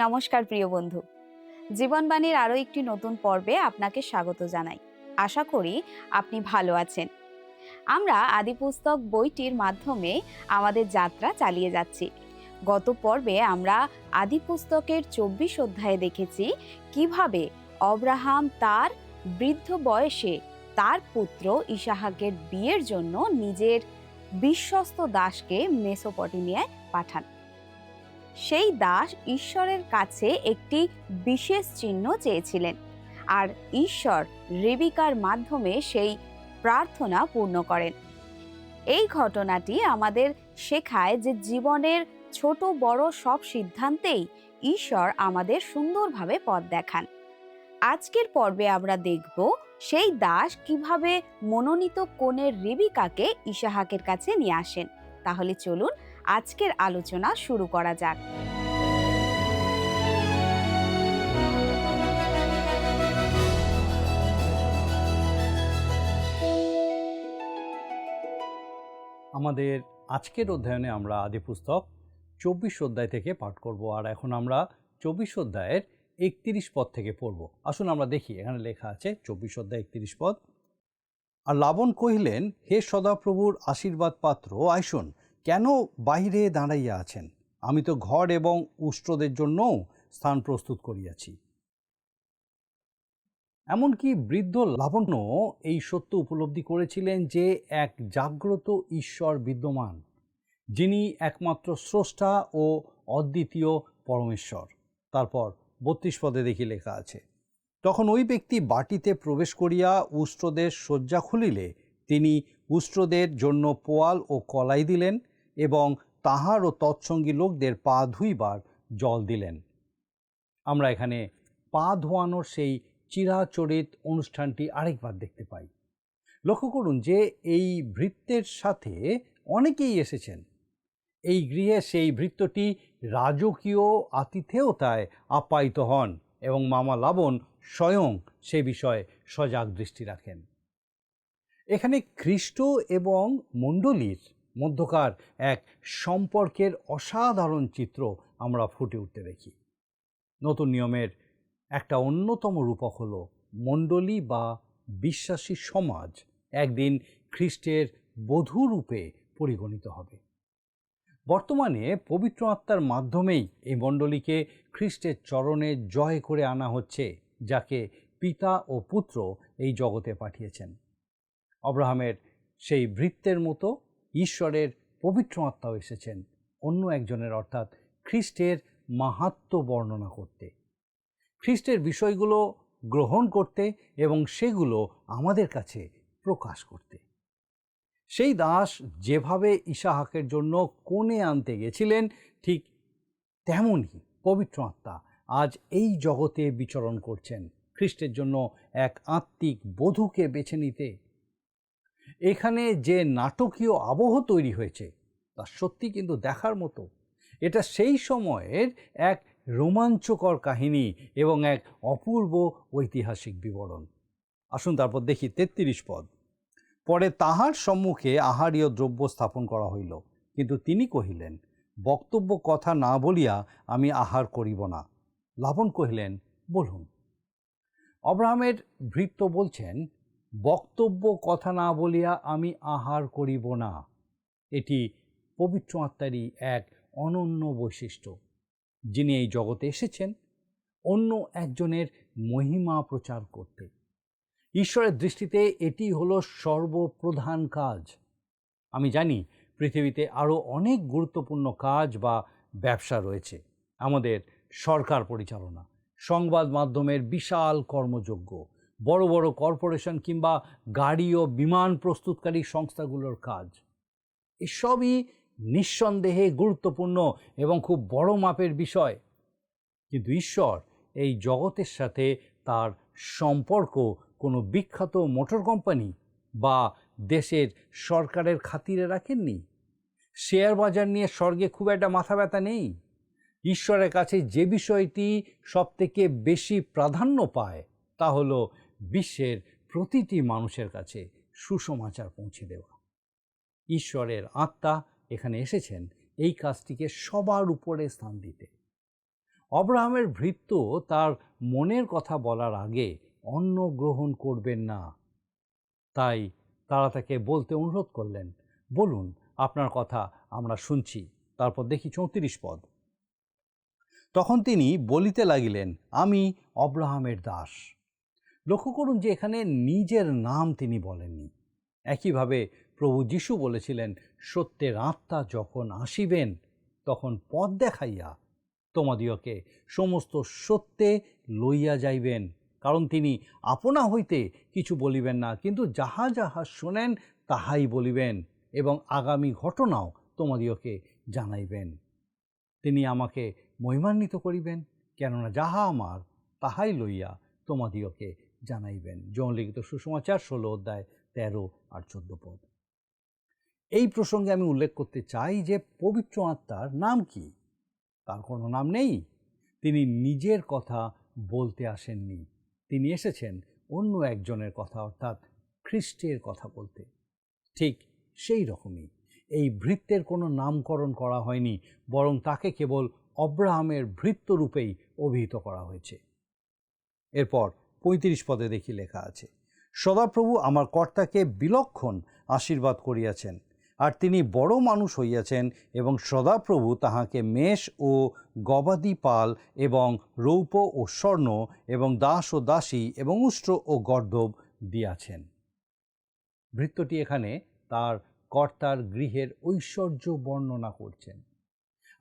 নমস্কার প্রিয় বন্ধু, জীবনবাণীর আরও একটি নতুন পর্বে আপনাকে স্বাগত জানাই। আশা করি আপনি ভালো আছেন। আমরা আদিপুস্তক বইটির মাধ্যমে আমাদের যাত্রা চালিয়ে যাচ্ছি। গত পর্বে আমরা আদিপুস্তকের 24 অধ্যায়ে দেখেছি কিভাবে অব্রাহাম তার বৃদ্ধ বয়সে তার পুত্র ইসাহাকের বিয়ের জন্য নিজের বিশ্বস্ত দাসকে মেসোপটেমিয়ায় পাঠান। সেই দাস ঈশ্বরের কাছে একটি বিশেষ চিহ্ন চেয়েছিলেন, আর ঈশ্বর রেবিকার মাধ্যমে সেই প্রার্থনা পূর্ণ করেন। এই ঘটনাটি আমাদের শেখায় যে জীবনের ছোট বড় সব সিদ্ধান্তেই ঈশ্বর আমাদের সুন্দরভাবে পথ দেখান। আজকের পর্বে আমরা দেখব সেই দাস কিভাবে মনোনীত কনের রেবিকাকে ইসাহাকের কাছে নিয়ে আসেন। তাহলে চলুন আজকের আলোচনা শুরু করা যাক। আমাদের আজকের অধ্যয়নে আমরা আদিপুস্তক 24 অধ্যায় থেকে পাঠ করব। আর এখন আমরা 24 অধ্যায়ের 31 পদ থেকে পড়ব। আসুন আমরা দেখি, এখানে লেখা আছে 24 অধ্যায় 31 পদ। আর লাবণ কহিলেন, হে সদাপ্রভুর আশীর্বাদ পাত্র, আইসুন, কেন বাহিরে দাঁড়াইয়া আছেন? আমি তো ঘর এবং উষ্ট্রদের জন্যও স্থান প্রস্তুত করিয়াছি। এমনকি বৃদ্ধ লাবণ্য এই সত্য উপলব্ধি করেছিলেন যে এক জাগ্রত ঈশ্বর বিদ্যমান, যিনি একমাত্র স্রষ্টা ও অদ্বিতীয় পরমেশ্বর। তারপর 32 পদে দেখি লেখা আছে, তখন ওই ব্যক্তি বাটিতে প্রবেশ করিয়া উষ্ট্রদের শয্যা খুলিলে তিনি উষ্ট্রদের জন্য পোয়াল ও কলাই দিলেন এবং তাহার ও তৎসঙ্গী লোকদের পা ধুইবার জল দিলেন। আমরা এখানে পা ধোয়ানোর সেই চিরাচরিত অনুষ্ঠানটি আরেকবার দেখতে পাই। লক্ষ্য করুন যে এই ভৃত্যের সাথে অনেকেই এসেছেন। এই গৃহে সেই ভৃত্যটি রাজকীয় আতিথেয়তায় আপ্যায়িত হন এবং মামা লাবণ স্বয়ং সে বিষয়ে সজাগ দৃষ্টি রাখেন। এখানে খ্রিস্ট এবং মণ্ডলীর মধ্যকার এক সম্পর্কের অসাধারণ চিত্র আমরা ফুটে উঠতে দেখি। নতুন নিয়মের একটা অন্যতম রূপক হল মণ্ডলী বা বিশ্বাসী সমাজ একদিন খ্রিস্টের বধূরূপে পরিগণিত হবে। বর্তমানে পবিত্র আত্মার মাধ্যমেই এই মণ্ডলীকে খ্রিস্টের চরণে জয় করে আনা হচ্ছে, যাকে পিতা ও পুত্র এই জগতে পাঠিয়েছেন। আব্রাহামের সেই ভৃত্যের মতো ঈশ্বরের পবিত্র আত্মাও এসেছেন অন্য একজনের, অর্থাৎ খ্রিস্টের মাহাত্ম্য বর্ণনা করতে, খ্রিস্টের বিষয়গুলো গ্রহণ করতে এবং সেগুলো আমাদের কাছে প্রকাশ করতে। সেই দাস যেভাবে ইসাহাকের জন্য কনে আনতে গেছিলেন, ঠিক তেমনই পবিত্র আত্মা আজ এই জগতে বিচরণ করছেন খ্রিস্টের জন্য এক আত্মিক বধূকে বেছে নিতে। এখানে যে নাটকীয় আবহ তৈরি হয়েছে তা সত্যি কিন্তু দেখার মতো। এটা সেই সময়ের এক রোমাঞ্চকর কাহিনী এবং এক অপূর্ব ঐতিহাসিক বিবরণ। আসুন তারপর দেখি 33 পদ। পরে তাহার সম্মুখে আহারীয় দ্রব্য স্থাপন করা হইল, কিন্তু তিনি কহিলেন, বক্তব্য কথা না বলিয়া আমি আহার করিব না। লাবণ কহিলেন, বলুন। আব্রাহামের ভৃত্য বলছেন, বক্তব্য কথা না বলিয়া আমি আহার করিব না। এটি পবিত্র আত্মারই এক অনন্য বৈশিষ্ট্য, যিনি এই জগতে এসেছেন অন্য একজনের মহিমা প্রচার করতে। ঈশ্বরের দৃষ্টিতে এটি হলো সর্বপ্রধান কাজ। আমি জানি পৃথিবীতে আরও অনেক গুরুত্বপূর্ণ কাজ বা ব্যবসা রয়েছে, আমাদের সরকার পরিচালনা, সংবাদ মাধ্যমের বিশাল কর্মযজ্ঞ, বড় বড় কর্পোরেশন কিংবা গাড়ি ও বিমান প্রস্তুতকারী সংস্থাগুলোর কাজ। এসবই নিঃসন্দেহে গুরুত্বপূর্ণ এবং খুব বড় মাপের বিষয়। কিন্তু ঈশ্বর এই জগতের সাথে তার সম্পর্ক কোনো বিখ্যাত মোটর কোম্পানি বা দেশের সরকারের খাতিরে রাখেননি। শেয়ার বাজার নিয়ে স্বর্গে খুব একটা মাথা ব্যথা নেই। ঈশ্বরের কাছে যে বিষয়টি সবথেকে বেশি প্রাধান্য পায় তা হলো বিশ্বের প্রতিটি মানুষের কাছে সুসমাচার পৌঁছে দেওয়া। ঈশ্বরের আত্মা এখানে এসেছেন এই কাজটিকে সবার উপরে স্থান দিতে। অব্রাহামের ভৃত্য তার মনের কথা বলার আগে অন্ন গ্রহণ করবেন না, তাই তারা তাকে বলতে অনুরোধ করলেন, বলুন আপনার কথা আমরা শুনছি। তারপর দেখি 34 পদ। তখন তিনি বলিতে লাগিলেন, আমি অব্রাহামের দাস। লক্ষ্য করুন যে এখানে নিজের নাম তিনি বলেননি। একইভাবে প্রভু যীশু বলেছিলেন, সত্যের আত্মা যখন আসিবেন তখন পথ দেখাইয়া তোমাদিওকে সমস্ত সত্যে লইয়া যাইবেন। কারণ তিনি আপনা হইতে কিছু বলিবেন না, কিন্তু যাহা যাহা শোনেন তাহাই বলিবেন এবং আগামী ঘটনাও তোমাদিওকে জানাইবেন। তিনি আমাকে মহিমান্বিত করিবেন, কেননা যাহা আমার তাহাই লইয়া তোমাদিওকে জানাইবেন। যোহন লিখিত সুসমাচার 16 অধ্যায় 13 আর 14 পদ। এই প্রসঙ্গে আমি উল্লেখ করতে চাই যে পবিত্র আত্মার নাম কি? তার কোনো নাম নেই। তিনি নিজের কথা বলতে আসেননি, তিনি এসেছেন অন্য একজনের কথা, অর্থাৎ খ্রিস্টের কথা বলতে। ঠিক সেই রকমই এই ভৃত্যের কোনো নামকরণ করা হয়নি, বরং তাকে কেবল অব্রাহামের ভৃত্য রূপেই অভিহিত করা হয়েছে। এরপর 35 পদে দেখি লেখা আছে, সদাপ্রভু আমার কর্তাকে বিলক্ষণ আশীর্বাদ করিয়াছেন, আর তিনি বড় মানুষ হইয়াছেন, এবং সদাপ্রভু তাহাকে মেষ ও গবাদি পাল এবং রৌপ্য ও স্বর্ণ এবং দাস ও দাসী এবং উষ্ট্র ও গর্দভ দিয়াছেন। ভৃত্যটি এখানে তার কর্তার গৃহের ঐশ্বর্য বর্ণনা করছেন।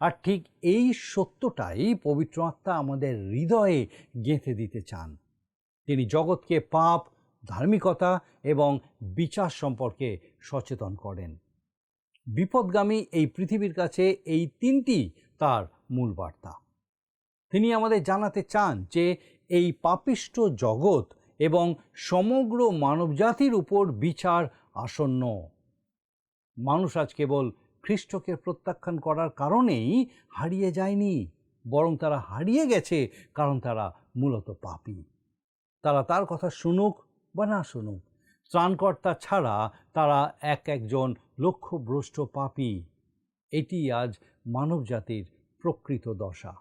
আর ঠিক এই সত্যটাই পবিত্র আত্মা আমাদের হৃদয়ে গেঁথে দিতে চান। তিনি জগৎকে পাপ, ধার্মিকতা এবং বিচার সম্পর্কে সচেতন করেন। বিপদগামী এই পৃথিবীর কাছে এই তিনটি তার মূল বার্তা। তিনি আমাদের জানাতে চান যে এই পাপিষ্ঠ জগৎ এবং সমগ্র মানবজাতির উপর বিচার আসন্ন। মানুষ আজ কেবল খ্রিস্টকে প্রত্যাখ্যান করার কারণেই হারিয়ে যায়নি, বরং তারা হারিয়ে গেছে কারণ তারা মূলত পাপী। তারা তার কথা শুনুক বা না শুনুক, ত্রাণকর্তা ছাড়া তারা একজন লক্ষ্যভ্রষ্ট পাপী। এটি আজ মানবজাতির প্রকৃত দশা।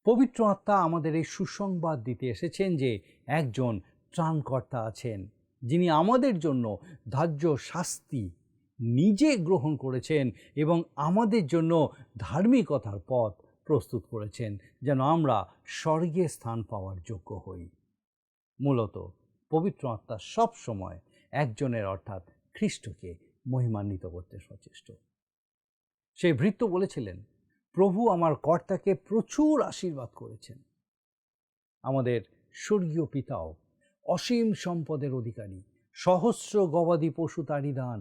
পবিত্র আত্মা আমাদের এই সুসংবাদ দিতে এসেছেন যে একজন ত্রাণকর্তা আছেন, যিনি আমাদের জন্য ধার্য শাস্তি নিজে গ্রহণ করেছেন এবং আমাদের জন্য ধার্মিকতার পথ প্রস্তুত করেছেন, যেন আমরা স্বর্গে স্থান পাওয়ার যোগ্য হই। মূলত পবিত্র আত্মা সব সময় একজনের অর্থাৎ খ্রিস্টকে মহিমান্বিত করতে সচেষ্ট। সেই ভৃত্য বলেছিলেন, প্রভু আমার কর্তাকে প্রচুর আশীর্বাদ করেছেন। আমাদের স্বর্গীয় পিতাও অসীম সম্পদের অধিকারী, সহস্র গবাদি পশু তারই দান।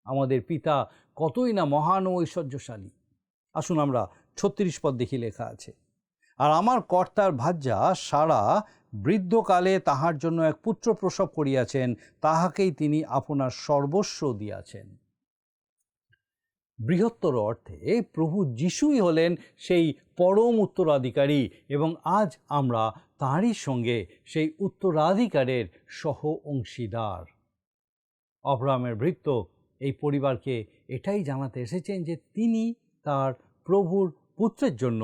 আমাদের পিতা কতই না মহান ও ঐশ্বর্যশালী। আসুন আমরা 36 পদ দেখি লেখা আছে, আর আমার কর্তার ভার্যা সারা বৃদ্ধকালে তাহার জন্য এক পুত্র প্রসব করিয়াছেন, তাহাকেই তিনি আপনার সর্বস্ব দিয়াছেন। বৃহত্তর অর্থে প্রভু যিশুই হলেন সেই পরম উত্তরাধিকারী, এবং আজ আমরা তাঁরই সঙ্গে সেই উত্তরাধিকারের সহ অংশীদার। অব্রাহামের ভৃত্য এই পরিবারকে এটাই জানাতে এসেছেন যে তিনি তার প্রভুর পুত্রের জন্য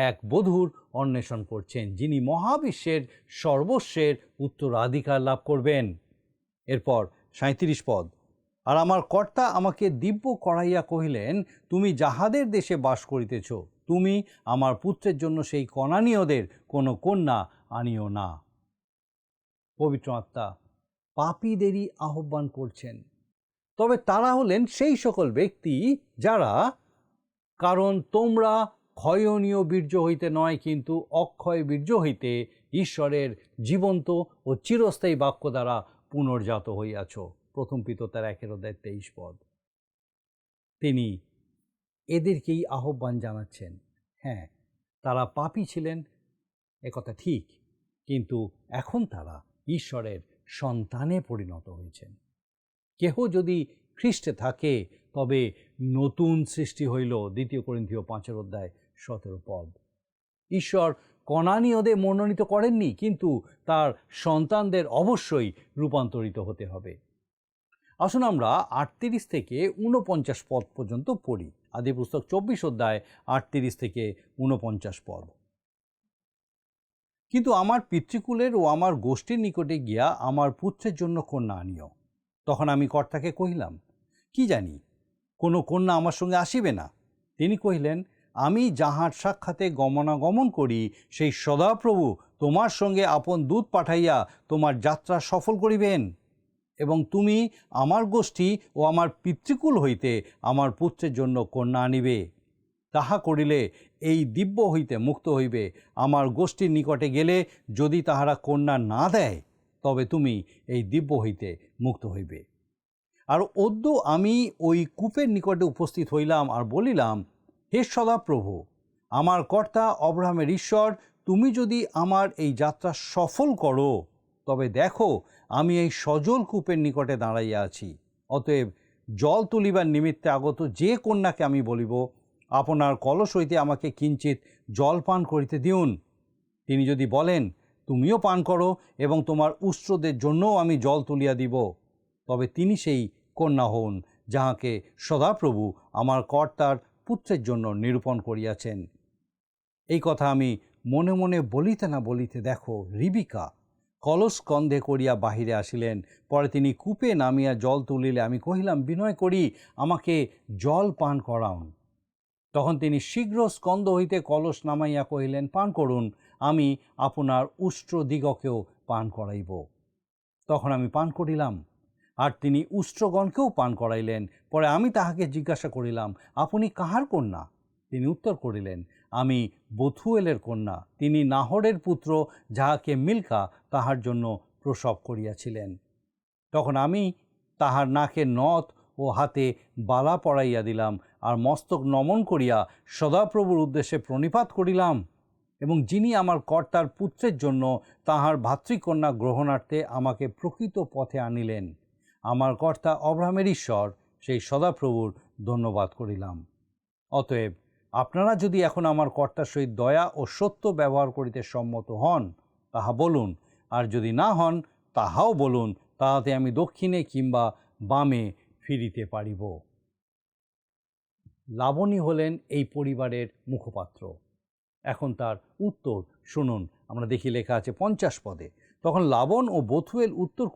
এক বধূর অন্বেষণ করছেন, যিনি মহাবিশ্বের সর্বস্বের উত্তরাধিকার লাভ করবেন। এরপর 37 পদ, আর আমার কর্তা আমাকে দিব্য করাইয়া কহিলেন, তুমি যাহাদের দেশে বাস করিতেছ, তুমি আমার পুত্রের জন্য সেই কনানীয়দের কোনো কন্যা আনিও না। পবিত্র আত্মা পাপীদেরই আহ্বান করছেন, তবে তারা হলেন সেই সকল ব্যক্তি যারা, কারণ তোমরা ক্ষয়নীয় বীর্য হইতে নয়, কিন্তু অক্ষয় বীর্য হইতে ঈশ্বরের জীবন্ত ও চিরস্থায়ী বাক্য দ্বারা পুনর্জাত হইয়াছ। প্রথম পিতর 1 অধ্যায় 23 পদ। তিনি এদেরকেই আহ্বান জানাচ্ছেন। হ্যাঁ, তারা পাপী ছিলেন, একথা ঠিক, কিন্তু এখন তারা ঈশ্বরের সন্তানে পরিণত হয়েছেন। কেহ যদি খ্রিস্টে থাকে তবে নতুন সৃষ্টি হইল। 2 করিন্থীয় 5 অধ্যায় 17 পদ। ঈশ্বর কনানীয়দের মনোনীত করেননি, কিন্তু তার সন্তানদের অবশ্যই রূপান্তরিত হতে হবে। আসুন আমরা 38 থেকে 49 পদ পর্যন্ত পড়ি। আদিপুস্তক 24 অধ্যায় 38 থেকে 49 পদ। কিন্তু আমার পিতৃকুলের ও আমার গোষ্ঠীর নিকটে গিয়া আমার পুত্রের জন্য কন্যা আনিও। তখন আমি কর্তাকে কহিলাম, কি জানি, কোনো কন্যা আমার সঙ্গে আসিবে না। তিনি কহিলেন, আমি যাহার সাক্ষাতে গমনাগমন করি, সেই সদাপ্রভু তোমার সঙ্গে আপন দূত পাঠাইয়া তোমার যাত্রা সফল করিবেন, এবং তুমি আমার গোষ্ঠী ও আমার পিতৃকুল হইতে আমার পুত্রের জন্য কন্যা আনিবে। তাহা করিলে এই দিব্য হইতে মুক্ত হইবে। আমার গোষ্ঠীর নিকটে গেলে যদি তাহারা কন্যা না দেয়, তবে তুমি এই দিব্য হইতে মুক্ত হইবে। আর অদ্য আমি ওই কূপের নিকটে উপস্থিত হইলাম আর বলিলাম, হে সদাপ্রভু, আমার কর্তা অব্রাহামের ঈশ্বর, তুমি যদি আমার এই যাত্রা সফল করো, তবে দেখো আমি এই সজল কূপের নিকটে দাঁড়াইয়া আছি। অতএব জল তুলিবার নিমিত্তে আগত যে কন্যাকে আমি বলিব, আপনার কলস হইতে আমাকে কিঞ্চিত জল পান করিতে দিউন। তিনি যদি বলেন, তুমিও পান করো এবং তোমার উষ্ট্রদের জন্যও আমি জল তুলিয়া দিব, তবে তিনি সেই কন্যা হন যাহাকে সদাপ্রভু আমার কর্তার পুত্রের জন্য নিরূপণ করিয়াছেন। এই কথা আমি মনে মনে বলিতে না বলিতে দেখো রিবিকা কলস কন্ধে করিয়া বাহিরে আসিলেন। পরে তিনি কূপে নামিয়া জল তুলিলে আমি কহিলাম, বিনয় করি আমাকে জল পান করাউন। তখন তিনি শীঘ্র স্কন্ধ হইতে কলস নামাইয়া কহিলেন, পান করুন, আমি আপনার উষ্ট্রদিগকেও পান করাইব। তখন আমি পান করিলাম, আর তিনি উষ্ট্রগণকেও পান করাইলেন। পরে আমি তাহাকে জিজ্ঞাসা করিলাম, আপনি কাহার কন্যা? তিনি উত্তর করিলেন, আমি বথুয়েলের কন্যা। তিনি নাহরের পুত্র, যাহাকে মিল্কা তাহার জন্য প্রসব করিয়াছিলেন। তখন আমি তাহার নাকে নথ ও হাতে বালা পরাইয়া দিলাম, আর মস্তক নমন করিয়া সদাপ্রভুর উদ্দেশ্যে প্রণিপাত করিলাম, এবং যিনি আমার কর্তার পুত্রের জন্য তাহার ভাতৃকন্যা গ্রহণার্থে আমাকে প্রকৃত পথে আনিলেন, আমার কর্তা অব্রাহামের ঈশ্বর, সেই সদাপ্রভুর ধন্যবাদ করিলাম। অতএব আপনারা যদি এখন আমার কর্তার সহিত দয়া ও সত্য ব্যবহার করিতে সম্মত হন, তাহা বলুন, আর যদি না হন, তাহাও বলুন, তাহাতে আমি দক্ষিণে কিংবা বামে ফিরিতে পারিব। লাবণী হলেন এই পরিবারের মুখপাত্র। এখন তার উত্তর শুনুন। আমরা দেখি লেখা আছে 50 পদে, তখন লাবণ ও বথুয়েল উত্তর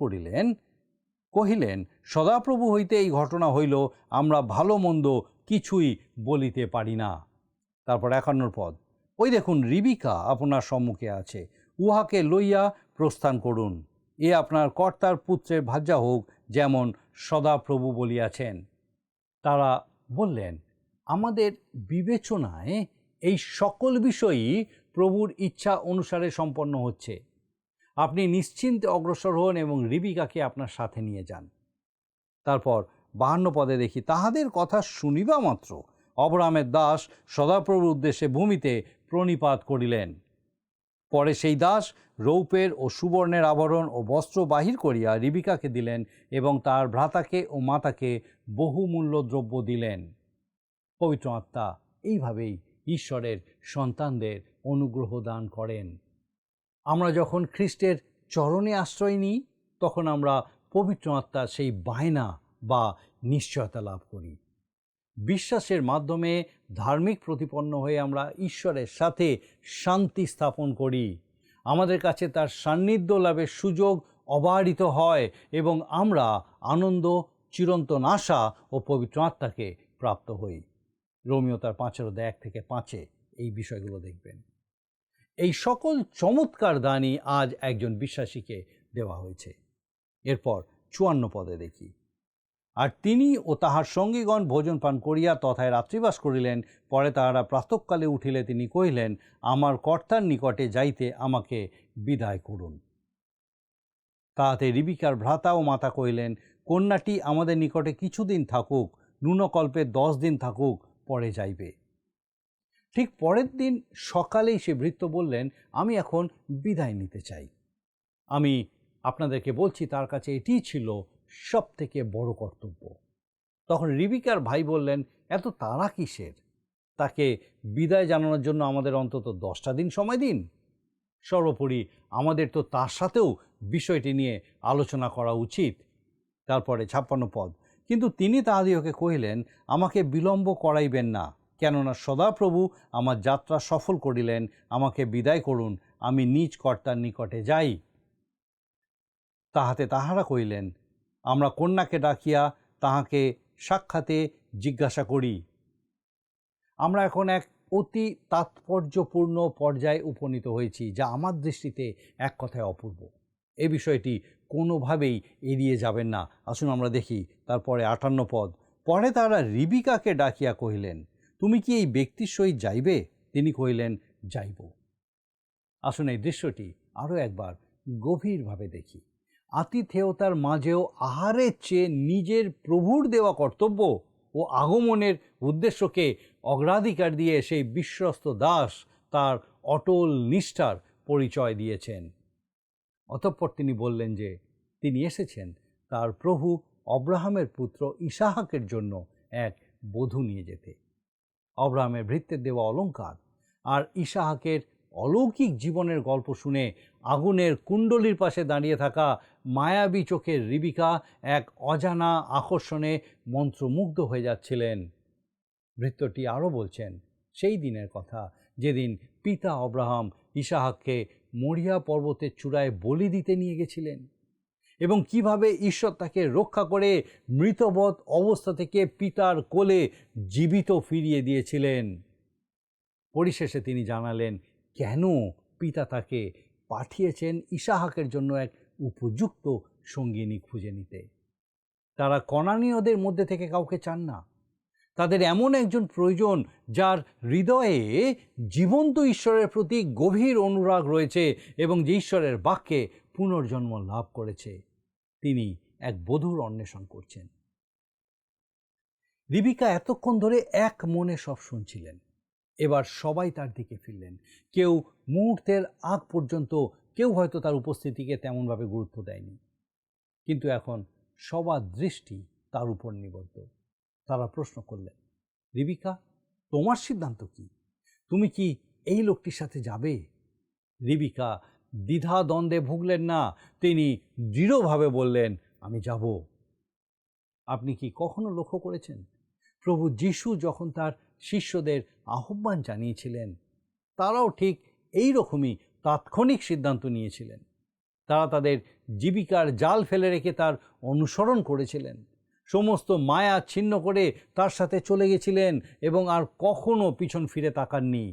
কহিলেন, সদাপ্রভু হইতে এই ঘটনা হইল, আমরা ভালো মন্দ কিছুই বলিতে পারি না। তারপর 51 পদ, ওই দেখুন রিবিকা আপনার সম্মুখে আছে, উহাকে লইয়া প্রস্থান করুন। এ আপনার কর্তার পুত্রের ভাজ্যা হোক, যেমন সদাপ্রভু বলিয়াছেন। তারা বললেন, আমাদের বিবেচনায় এই সকল বিষয়ই প্রভুর ইচ্ছা অনুসারে সম্পন্ন হচ্ছে। আপনি নিশ্চিন্তে অগ্রসর হন এবং রিবিকাকে আপনার সাথে নিয়ে যান। তারপর 52 পদে দেখি, তাহাদের কথা শুনিবা মাত্র অব্রাহামের দাস সদাপ্রভুর উদ্দেশ্যে ভূমিতে প্রণিপাত করিলেন। পরে সেই দাস রৌপের ও সুবর্ণের আভরণ ও বস্ত্র বাহির করিয়া রিবিকাকে দিলেন, এবং তার ভ্রাতাকে ও মাতাকে বহুমূল্য দ্রব্য দিলেন। পবিত্র আত্মা এইভাবেই ঈশ্বরের সন্তানদের অনুগ্রহ দান করেন। আমরা যখন খ্রিস্টের চরণে আশ্রয় নিই, তখন আমরা পবিত্র আত্মার সেই বায়না বা নিশ্চয়তা লাভ করি। বিশ্বাসের মাধ্যমে ধার্মিক প্রতিপন্ন হয়ে আমরা ঈশ্বরের সাথে শান্তি স্থাপন করি। আমাদের কাছে তার সান্নিধ্য লাভের সুযোগ অবারিত হয়, এবং আমরা আনন্দ, চিরন্তন আশা ও পবিত্র আত্মাকে প্রাপ্ত হই। রোমিও তার 5:1-5 এই বিষয়গুলো দেখবেন। এই সকল চমৎকার দানই আজ একজন বিশ্বাসীকে দেওয়া হয়েছে। এরপর 54 পদে দেখি, আর তিনি ও তাহার সঙ্গীগণ ভোজন পান করিয়া তথায় রাত্রিবাস করিলেন। পরে তাহারা প্রাতঃকালে উঠিলে তিনি কহিলেন, আমার কর্তার নিকটে যাইতে আমাকে বিদায় করুন। তাহাতে রিবিকার ভ্রাতা ও মাতা কহিলেন, কন্যাটি আমাদের নিকটে কিছুদিন থাকুক, ন্যূনকল্পে 10 দিন থাকুক, পরে যাইবে। ঠিক পরের দিন সকালেই সে ভৃত্য বললেন, আমি এখন বিদায় নিতে চাই। আমি আপনাদেরকে বলছি, তার কাছে এটিই ছিল সব থেকে বড় কর্তব্য। তখন রিবিকার ভাই বললেন, এত তাড়া কিসের? তাকে বিদায় জানানোর জন্য আমাদের অন্তত 10টা দিন সময় দিন। সর্বোপরি আমাদের তো তার সাথেও বিষয়টি নিয়ে আলোচনা করা উচিত। তারপরে 56 পদ, কিন্তু তিনি তাহাদিওকে কহিলেন, আমাকে বিলম্ব করাইবেন না, কেননা সদাপ্রভু আমার যাত্রা সফল করিলেন। আমাকে বিদায় করুন, আমি নিজ কর্তার নিকটে যাই। তাহাতে তাহারা কহিলেন, আমরা কন্যাকে ডাকিয়া তাহাকে সাক্ষাতে জিজ্ঞাসা করি। আমরা এখন এক অতি তাৎপর্যপূর্ণ পর্যায়ে উপনীত হয়েছি, যা আমার দৃষ্টিতে এক কথায় অপূর্ব। এ বিষয়টি কোনোভাবেই এড়িয়ে যাবেন না। আসুন আমরা দেখি তারপরে 58 পদ। পরে তারা রিবিকাকে ডাকিয়া কহিলেন, তুমি কি এই ব্যক্তির সহিত যাইবে? তিনি কহিলেন, যাইব। আসুন এই দৃশ্যটি আরও একবার গভীরভাবে দেখি। আতিথেয়তার মাঝেও আহারের চেয়ে নিজের প্রভুর দেওয়া কর্তব্য ও আগমনের উদ্দেশ্যকে অগ্রাধিকার দিয়ে সেই বিশ্বস্ত দাস তার অটল নিষ্ঠার পরিচয় দিয়েছেন। অতঃপর তিনি বললেন যে তিনি এসেছেন তার প্রভু অব্রাহামের পুত্র ইসাহাকের জন্য এক বধূ নিয়ে যেতে। অব্রাহামের ভৃত্যের দেওয়া অলংকার আর ইসাহাকের অলৌকিক জীবনের গল্প শুনে আগুনের কুণ্ডলীর পাশে দাঁড়িয়ে থাকা মায়াবী চোখের রিবিকা এক অজানা আকর্ষণে মন্ত্রমুগ্ধ হয়ে যাচ্ছিলেন। ভৃত্যটি আরও বলছেন সেই দিনের কথা যেদিন পিতা অব্রাহাম ইসাহাককে মরিয়া পর্বতের চূড়ায় বলি দিতে নিয়ে গেছিলেন এবং কিভাবে ঈশ্বর তাকে রক্ষা করে মৃতবৎ অবস্থা থেকে পিতার কোলে জীবিত ফিরিয়ে দিয়েছিলেন। পরিশেষে তিনি জানালেন কেন পিতা তাকে পাঠিয়েছেন ইসাহাকের জন্য এক উপযুক্ত সঙ্গিনী খুঁজে নিতে। তারা কনানীয়দের মধ্যে থেকে কাউকে চান না। তাদের এমন একজন প্রয়োজন যার হৃদয়ে জীবন্ত ঈশ্বরের প্রতি গভীর অনুরাগ রয়েছে এবং যে ঈশ্বরের বাক্যে পুনর্জন্ম লাভ করেছে। তিনি এক বধূর অন্বেষণ করছেন। রিবিকা এতক্ষণ ধরে এক মনে সব শুনছিলেন। এবার সবাই তার দিকে ফিরলেন। কেউ মুহূর্তের আগ পর্যন্ত কেউ হয়তো তার উপস্থিতিকে তেমনভাবে গুরুত্ব দেয়নি, কিন্তু এখন সবার দৃষ্টি তার উপর নিবদ্ধ। তারা প্রশ্ন করলেন, রিবিকা, তোমার সিদ্ধান্ত কি? তুমি কি এই লোকটির সাথে যাবে? রিবিকা দ্বিধা দ্বন্দ্বে ভুগলেন না। তিনি দৃঢ়ভাবে বললেন, আমি যাব। আপনি কি কখনো লক্ষ্য করেছেন প্রভু যিশু যখন তার শিষ্যদের আহ্বান জানিয়েছিলেন, তারাও ঠিক এই রকমই তাৎক্ষণিক সিদ্ধান্ত নিয়েছিলেন। তারা তাদের জীবিকার জাল ফেলে রেখে তার অনুসরণ করেছিলেন, সমস্ত মায়া ছিন্ন করে তার সাথে চলে গেছিলেন এবং আর কখনো পিছন ফিরে তাকাননি।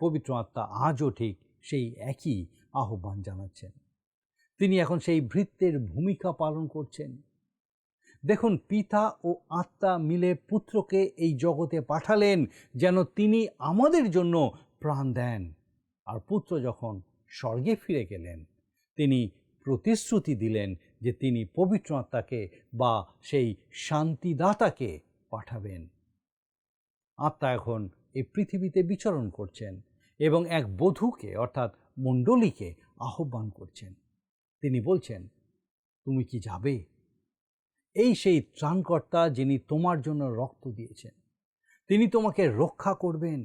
পবিত্র আত্মা আজও ঠিক সেই একই আহ্বান জানাচ্ছেন। তিনি এখন সেই ভৃত্যের ভূমিকা পালন করছেন। দেখুন, পিতা ও আত্মা মিলে পুত্রকে এই জগতে পাঠালেন যেন তিনি আমাদের জন্য প্রাণ দেন। আর পুত্র যখন স্বর্গে ফিরে গেলেন, তিনি প্রতিশ্রুতি দিলেন যে তিনি পবিত্র আত্মাকে বা সেই শান্তিদাতাকে পাঠাবেন। আত্মা এখন এই পৃথিবীতে বিচরণ করছেন এবং এক বধূকে অর্থাৎ মণ্ডলীকে আহ্বান করছেন। তিনি বলছেন, তুমি কি যাবে? এই সেই ত্রাণকর্তা যিনি তোমার জন্য রক্ত দিয়েছেন। তিনি তোমাকে রক্ষা করবেন,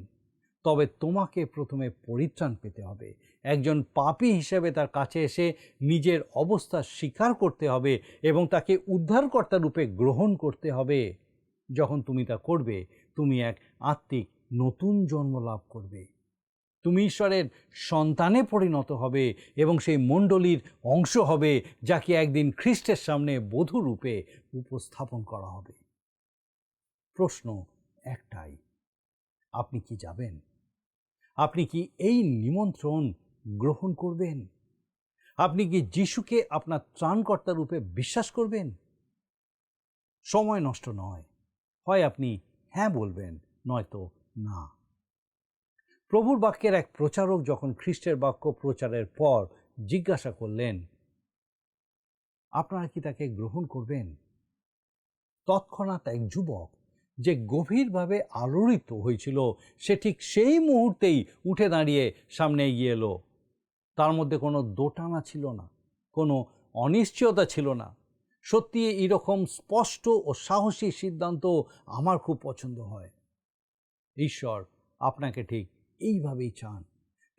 তবে তোমাকে প্রথমে পরিত্রাণ পেতে হবে। একজন পাপী হিসেবে তার কাছে এসে নিজের অবস্থা স্বীকার করতে হবে এবং তাকে উদ্ধারকর্তা রূপে গ্রহণ করতে হবে। যখন তুমি তা করবে, তুমি এক আত্মিক নতুন জন্ম লাভ করবে। তুমি ঈশ্বরের সন্তানে পরিণত হবে এবং সেই মণ্ডলীর অংশ হবে যাকে একদিন খ্রিস্টের সামনে বধূ রূপে উপস্থাপন করা হবে। প্রশ্ন একটাই, আপনি কি যাবেন? আপনি কি এই নিমন্ত্রণ গ্রহণ করবেন? আপনি কি যিশুকে আপনার ত্রাণকর্তা রূপে বিশ্বাস করবেন? সময় নষ্ট নয়, হয় আপনি হ্যাঁ বলবেন, নয়তো না। প্রভুর বাক্যের এক প্রচারক যখন খ্রিস্টের বাক্য প্রচারের পর জিজ্ঞাসা করলেন, আপনারা কি তাকে গ্রহণ করবেন? তৎক্ষণাৎ এক যুবক যে গভীরভাবে আলোড়িত হয়েছিল, সে ঠিক সেই মুহূর্তেই উঠে দাঁড়িয়ে সামনে এগিয়ে এলো। তার মধ্যে কোনো দোটানা ছিল না, কোনো অনিশ্চয়তা ছিল না। সত্যি এরকম স্পষ্ট ও সাহসী সিদ্ধান্ত আমার খুব পছন্দ হয়। ঈশ্বর আপনাকে ঠিক এইভাবেই চান।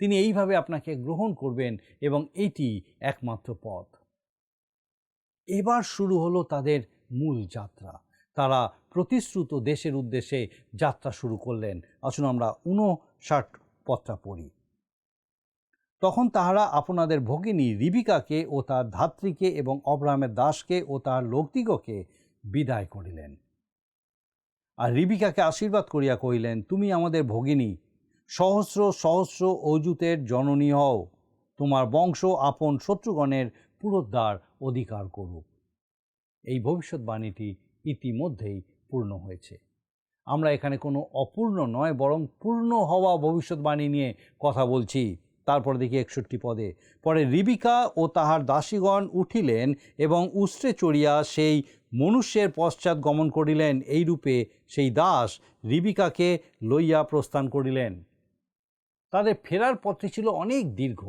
তিনি এইভাবে আপনাকে গ্রহণ করবেন এবং এটি একমাত্র পথ। এবার শুরু হলো তাদের মূল যাত্রা। তারা প্রতিশ্রুত দেশের উদ্দেশ্যে যাত্রা শুরু করলেন। আসুন আমরা 59 পদটা পড়ি। তখন তাহারা আপনাদের ভগিনী রিবিকাকে ও তার ধাত্রীকে এবং অব্রাহামের দাসকে ও তার লোকদিগকে বিদায় করিলেন। আর রিবিকাকে আশীর্বাদ করিয়া কহিলেন, তুমি আমাদের ভগিনী, সহস্র সহস্র অযুতের জননী হও, তোমার বংশ আপন শত্রুগণের পুরোদ্ধার অধিকার করুক। এই ভবিষ্যৎবাণীটি ইতিমধ্যেই পূর্ণ হয়েছে। আমরা এখানে কোনো অপূর্ণ নয়, বরং পূর্ণ হওয়া ভবিষ্যৎবাণী নিয়ে কথা বলছি। তারপর দেখি 61 পদে, পরে রিবিকা ও তাহার দাসীগণ উঠিলেন এবং উষ্ট্রে চড়িয়া সেই মনুষ্যের পশ্চাৎ গমন করিলেন। এইরূপে সেই দাস রিবিকাকে লইয়া প্রস্থান করিলেন। তাদের ফেরার পথটি ছিল অনেক দীর্ঘ।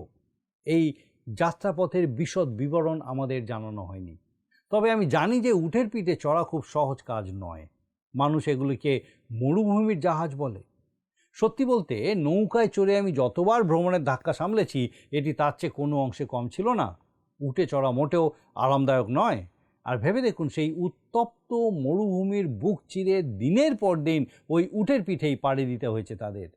এই যাত্রাপথের বিশদ বিবরণ আমাদের জানানো হয়নি, তবে আমি জানি যে উটের পিঠে চড়া খুব সহজ কাজ নয়। মানুষ এগুলিকে মরুভূমির জাহাজ বলে। সত্যি বলতে নৌকায় চড়ে আমি যতবার ভ্রমণের ধাক্কা সামলেছি, এটি তার চেয়ে কোনো অংশে কম ছিল না। উটে চড়া মোটেও আরামদায়ক নয়। আর ভেবে দেখুন, সেই উত্তপ্ত মরুভূমির বুক চিরে দিনের পর দিন ওই উটের পিঠেই পাড়ি দিতে হয়েছে তাদের।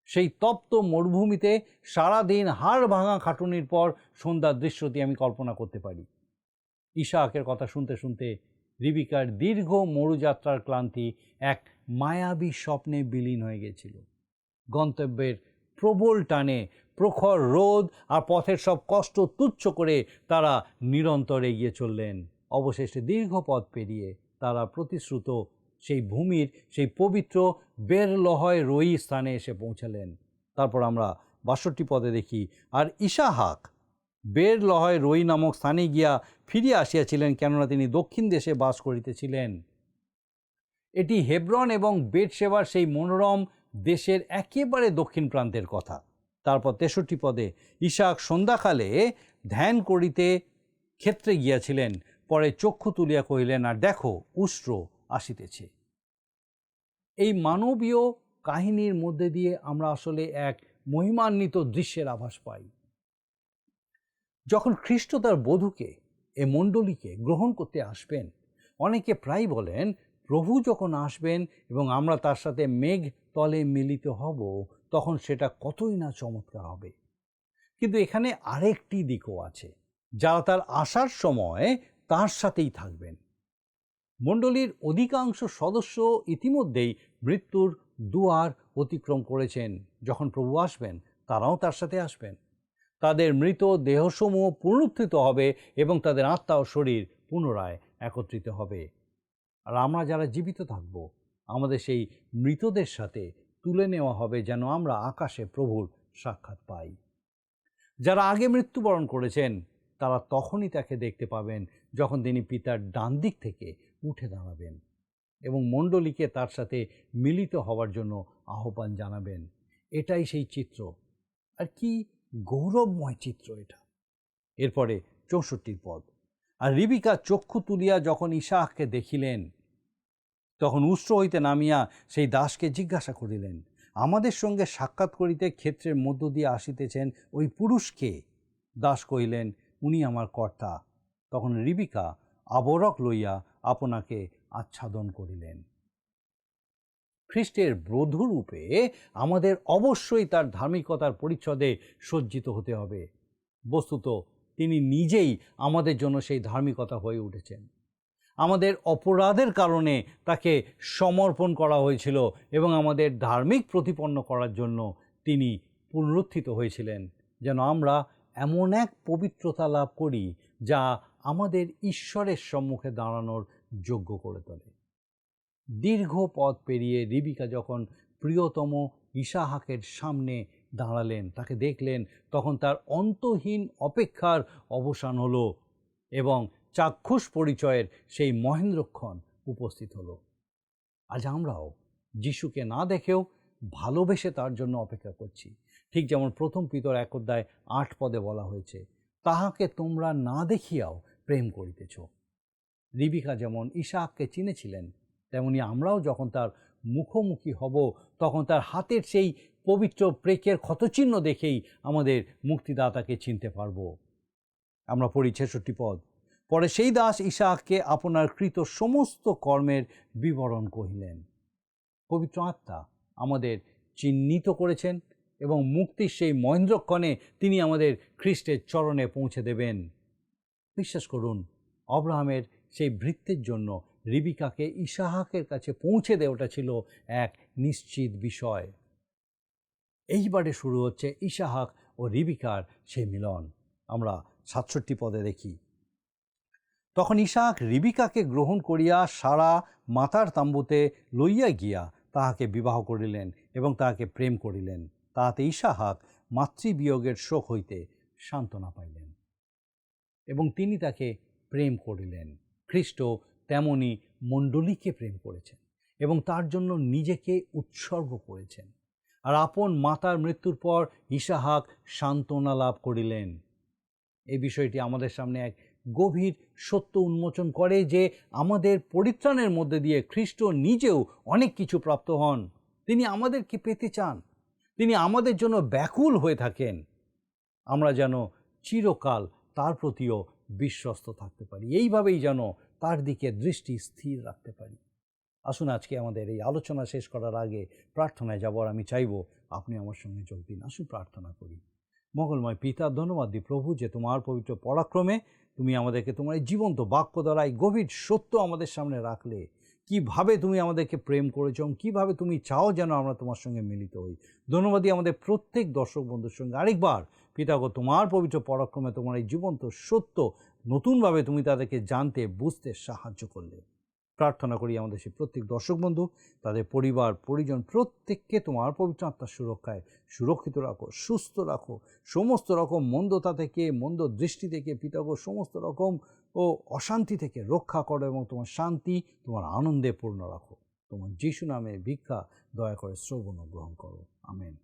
সেই তপ্ত মরুভূমিতে সারাদিন হাড় ভাঙা খাটুনির পর সন্ধ্যার দৃশ্যটি আমি কল্পনা করতে পারি। ইসাহাকের কথা শুনতে শুনতে রিবিকার দীর্ঘ মরুযাত্রার ক্লান্তি এক মায়াবী স্বপ্নে বিলীন হয়ে গেছিল। গন্তব্যের প্রবল টানে, প্রখর রোদ আর পথের সব কষ্ট তুচ্ছ করে তারা নিরন্তর এগিয়ে চললেন। অবশেষে দীর্ঘ পথ পেরিয়ে তারা প্রতিশ্রুত সেই ভূমির সেই পবিত্র বেরলহয় রই স্থানে এসে পৌঁছালেন। তারপর আমরা 62 পদে দেখি, আর ইসাহাক বেরলহয় রই নামক স্থানে গিয়া ফিরিয়া আসিয়াছিলেন, কেননা তিনি দক্ষিণ দেশে বাস করিতেছিলেন। এটি হেব্রন এবং বেতশেবার সেই মনোরম দেশের একেবারে দক্ষিণ প্রান্তের কথা। তারপর 63 পদে, ইসাহাক সন্ধ্যাকালে ধ্যান করিতে ক্ষেত্রে গিয়াছিলেন, পরে চক্ষু তুলিয়া কহিলেন, আর দেখো, উষ্ট্র আসিতেছে। এই মানবীয় কাহিনীর মধ্যে দিয়ে আমরা আসলে এক মহিমান্বিত দৃশ্যের আভাস পাই। যখন খ্রিস্ট তার বধূকে, এ মণ্ডলীকে গ্রহণ করতে আসবেন, অনেকে প্রায় বলেন, প্রভু যখন আসবেন এবং আমরা তার সাথে মেঘ তলে মিলিত হব, তখন সেটা কতই না চমৎকার হবে। কিন্তু এখানে আরেকটি দিকও আছে, যারা তার আসার সময় তার সাথেই থাকবেন। মণ্ডলীর অধিকাংশ সদস্য ইতিমধ্যেই মৃত্যুর দুয়ার অতিক্রম করেছেন। যখন প্রভু আসবেন, তারাও তার সাথে আসবেন। তাদের মৃত দেহসমূহ পুনরুত্থিত হবে এবং তাদের আত্মা ও শরীর পুনরায় একত্রিত হবে। আর আমরা যারা জীবিত থাকব, আমাদের সেই মৃতদের সাথে তুলে নেওয়া হবে, যেন আমরা আকাশে প্রভুর সাক্ষাৎ পাই। যারা আগে মৃত্যুবরণ করেছেন, তারা তখনই তাকে দেখতে পাবেন যখন তিনি পিতার ডান দিক থেকে উঠে দাঁড়াবেন এবং মণ্ডলীকে তার সাথে মিলিত হওয়ার জন্য আহ্বান জানাবেন। এটাই সেই চিত্র। আর কি গৌরবময় চিত্র এটা। এরপরে 64 পদ, আর রিবিকা চক্ষু তুলিয়া যখন ইসাহাককে দেখিলেন, তখন উষ্ট্র হইতে নামিয়া সেই দাসকে জিজ্ঞাসা করিলেন, আমাদের সঙ্গে সাক্ষাৎ করিতে ক্ষেত্রের মধ্য দিয়ে আসিতেছেন ওই পুরুষকে? দাস কহিলেন, উনি আমার কর্তা। তখন রিবিকা আবরক লইয়া আপনাকে আচ্ছাদন করিলেন। খ্রিস্টের বধূরূপে আমাদের অবশ্যই তার ধার্মিকতার পরিচ্ছদে সজ্জিত হতে হবে। বস্তুত তিনি নিজেই আমাদের জন্য সেই ধার্মিকতা হয়ে উঠেছেন। আমাদের অপরাধের কারণে তাকে সমর্পণ করা হয়েছিল এবং আমাদের ধার্মিক প্রতিপন্ন করার জন্য তিনি পুনরুত্থিত হয়েছিলেন, যেন আমরা এমন এক পবিত্রতা লাভ করি যা আমাদের ঈশ্বরের সম্মুখে দাঁড়ানোর যোগ্য করে তোলে। দীর্ঘ পথ পেরিয়ে রিবিকা যখন প্রিয়তম ইসাহাকের সামনে দাঁড়ালেন, তাকে দেখলেন, তখন তার অন্তহীন অপেক্ষার অবসান হলো এবং চাক্ষুষ পরিচয়ের সেই মহেন্দ্রক্ষণ উপস্থিত হলো। আজ আমরাও যিশুকে না দেখেও ভালোবেসে তার জন্য অপেক্ষা করছি। ঠিক যেমন প্রথম পিতর 1:8 পদে বলা হয়েছে, তাহাকে তোমরা না দেখিয়াও প্রেম করিতেছ। রিবিকা যেমন ইসাহাককে চিনেছিলেন, তেমনি আমরাও যখন তার মুখোমুখি হব, তখন তার হাতের সেই পবিত্র প্রেকের ক্ষতচিহ্ন দেখেই আমাদের মুক্তিদাতাকে চিনতে পারব। আমরা পড়ি 66 পদ, পরে সেই দাস ইসাহাককে আপনার কৃত সমস্ত কর্মের বিবরণ কহিলেন। পবিত্র আত্মা আমাদের চিহ্নিত করেছেন এবং মুক্তির সেই মহেন্দ্রক্ষণে তিনি আমাদের খ্রিস্টের চরণে পৌঁছে দেবেন। বিশ্বাস করুন, আব্রাহামের সেই ভৃত্যের জন্য রিবিকাকে ইসাহাকের কাছে পৌঁছে দেওয়াটা ছিল এক নিশ্চিত বিষয়। এইবারে শুরু হচ্ছে ইসাহাক ও রিবিকার সেই মিলন। আমরা 67 পদে দেখি, তখন ইসাহাক রিবিকাকে গ্রহণ করিয়া সারা মাতার তাম্বুতে লইয়া গিয়া তাহাকে বিবাহ করিলেন এবং তাহাকে প্রেম করিলেন। তাহাতে ইসাহাক মাতৃবিয়োগের শোক হইতে সান্ত্বনা পাইলেন এবং তিনি তাকে প্রেম করিলেন। খ্রিস্ট তেমনি মণ্ডলীকে প্রেম করেছেন এবং তার জন্য নিজেকে উৎসর্গ করেছেন। আর আপন মাতার মৃত্যুর পর ইসাহাক সান্ত্বনা লাভ করিলেন। এই বিষয়টি আমাদের সামনে এক গভীর সত্য উন্মোচন করে যে আমাদের পরিত্রাণের মধ্যে দিয়ে খ্রিস্ট নিজেও অনেক কিছু প্রাপ্ত হন। তিনি আমাদেরকে পেতে চান, তিনি আমাদের জন্য ব্যাকুল হয়ে থাকেন। আমরা যেন চিরকাল তার প্রতিও বিশ্বস্ত থাকতে পারি, এইভাবেই যেন তার দিকে দৃষ্টি স্থির রাখতে পারি। আসুন আজকে আমাদের এই আলোচনা শেষ করার আগে প্রার্থনায় যাবার আমি চাইব আপনি আমার সঙ্গে যোগ দিন। আসুন প্রার্থনা করি। মঙ্গলময় পিতা, ধন্যবাদ দিই প্রভু যে তোমার পবিত্র পরাক্রমে তুমি আমাদেরকে তোমার এই জীবন্ত বাক্য দ্বারা এই গভীর সত্য আমাদের সামনে রাখলে। কিভাবে তুমি আমাদেরকে প্রেম করেছ এবং কীভাবে তুমি চাও যেন আমরা তোমার সঙ্গে মিলিত হই। ধন্যবাদই আমাদের প্রত্যেক দর্শক বন্ধুর সঙ্গে আরেকবার পিতাগো তোমার পবিত্র পরাক্রমে তোমার এই জীবন্ত সত্য নতুনভাবে তুমি তাদেরকে জানতে বুঝতে সাহায্য করলে। প্রার্থনা করি আমাদের সেই প্রত্যেক দর্শক বন্ধু, তাদের পরিবার পরিজন প্রত্যেককে তোমার পবিত্র আত্মার সুরক্ষায় সুরক্ষিত রাখো, সুস্থ রাখো। সমস্ত রকম মন্দতা থেকে, মন্দ দৃষ্টি থেকে পিতাগো সমস্ত রকম ও অশান্তি থেকে রক্ষা করো এবং তোমার শান্তি, তোমার আনন্দে পূর্ণ রাখো। তোমার যিশু নামে ভিক্ষা দয়া করে শ্রবণ গ্রহণ করো। আমেন।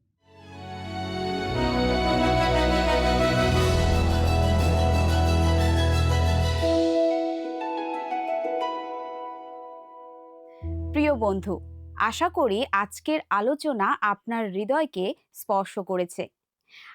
প্রিয় বন্ধু, আশা করি আজকের আলোচনা আপনার হৃদয়কে স্পর্শ করেছে।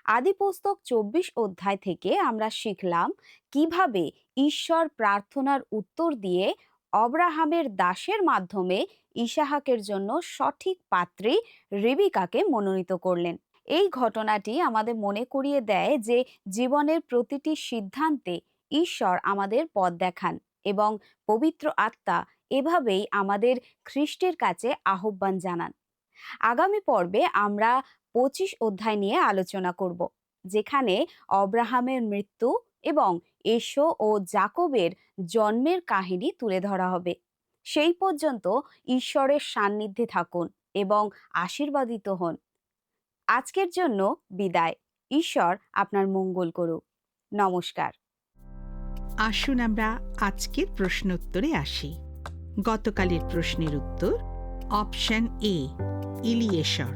আদিপুস্তক 24 অধ্যায় থেকে আমরা শিখলাম কিভাবে ঈশ্বর প্রার্থনার উত্তর দিয়ে অব্রাহামের দাসের মাধ্যমে ইসাহাকের জন্য সঠিক পাত্রী রিবিকাকে মনোনীত করলেন। এই ঘটনাটি আমাদের মনে করিয়ে দেয় যে জীবনের প্রতিটি সিদ্ধান্তে ঈশ্বর আমাদের পথ দেখান এবং পবিত্র আত্মা এভাবেই আমাদের খ্রিস্টের কাছে আহ্বান জানান। আগামী পর্বে আমরা 25 অধ্যায় নিয়ে আলোচনা করব, যেখানে অব্রাহামের মৃত্যু এবং এশো ও জাকবের জন্মের কাহিনী তুলে ধরা হবে। সেই পর্যন্ত ঈশ্বরের সান্নিধ্যে থাকুন এবং আশীর্বাদিত হন। আজকের জন্য বিদায়। ঈশ্বর আপনার মঙ্গল করুক। নমস্কার। আসুন আমরা আজকের প্রশ্নোত্তরে আসি। গতকালের প্রশ্নের উত্তর অপশন এ, ইলিয়েশর।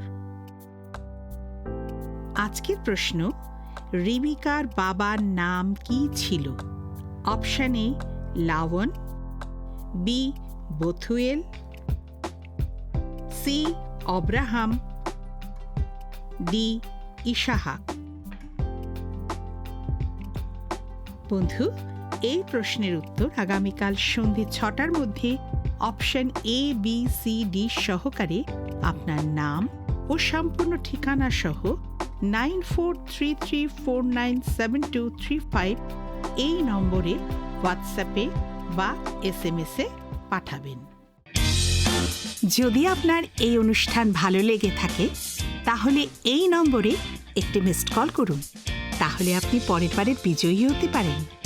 আজকের প্রশ্ন, রিবিকার বাবার নাম কি ছিল? Option A Laban, B Bethuel, C Abraham, D ইসাহাক। বন্ধু, এই প্রশ্নের উত্তর আগামীকাল সন্ধ্যে 6টার মধ্যে option A, B, C, D সহকারে আপনার নাম ও সম্পূর্ণ ঠিকানা সহ 9433497235 এই নম্বরে হোয়াটসঅ্যাপে বা SMS-এ পাঠাবেন। যদি আপনার এই অনুষ্ঠান ভালো লেগে থাকে তাহলে এই নম্বরে একটি মিসড কল করুন। তাহলে আপনি পরের বারের বিজয়ী হতে পারেন।